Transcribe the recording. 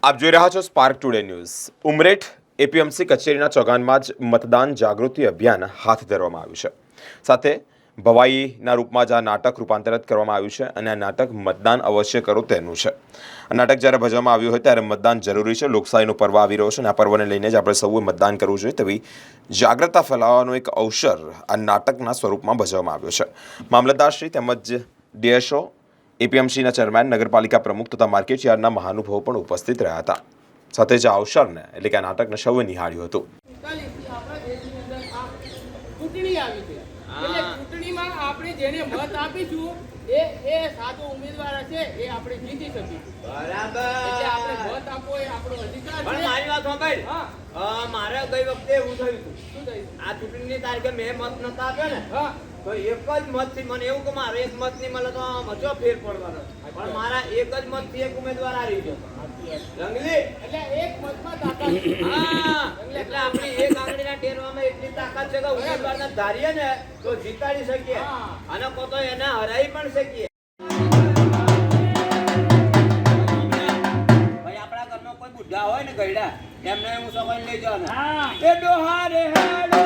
આપ જોઈ રહ્યા છો spark today news. Umreth APMC કચેરીના ચોગાનમાં જ મતદાન જાગૃતિ અભિયાન હાથ ધરવામાં આવ્યું છે। સાથે ભવાઈના રૂપમાં જ આ નાટક રૂપાંતરિત કરવામાં આવ્યું છે અને આ નાટક મતદાન અવશ્ય કરો તેનું છે। આ નાટક જ્યારે ભજવવામાં આવ્યું હોય ત્યારે મતદાન જરૂરી છે, લોકશાહીનો પર્વ આવી રહ્યો છે અને આ પર્વને લઈને જ આપણે સૌએ મતદાન કરવું જોઈએ તેવી જાગૃતતા ફેલાવવાનો એક અવસર આ નાટકના સ્વરૂપમાં ભજવવામાં આવ્યો છે। મામલતદારશ્રી તેમજ ડીએસઓ, એપીએમસીના ચેરમેન, નગરપાલિકા પ્રમુખ તથા માર્કેટ યાર્ડના મહાનુભાવો પણ ઉપસ્થિત રહ્યા હતા। સાથે જ આ અવસરને એટલે કે આ નાટકને સૌએ નિહાળ્યું હતું। ચૂંટણીમાં આપણે જેને મત આપીશું એ સાચો ઉમેદવાર હશે એ આપણે જીતી શકીશું। બરાબર, એટલે આપણે મત આપવો એ આપણો અધિકાર છે। પણ મારી વાત સાંભળ, મારે ગઈ વખતે એવું થયું હતું। શું થયું? આ ચૂંટણીની તારીખે મેં મત નતા આપ્યો ને, હા, તો એક જ મતથી મને એવું કે મારે એક મત નહીં મળે તો મચો ફેર પડવાનો, પણ મારા એક જ મતથી એક ઉમેદવાર હારી ગયો રંગલી। એટલે એક મતમાં તાકાત છે। હા, એટલે આપણી એક આંગળીના ટેરવામાં એટલી તાકાત છે કે ઉમેદવારને ધારીએ ને તો જીતાડી શકીએ અને કો તો એને હરાવી પણ શકીએ। ભાઈ આપણા ઘરનો કોઈ બુઢા હોય ને ગયડા, એમને હું સમય લઈ જવાના, એ ડોહા રે હેડો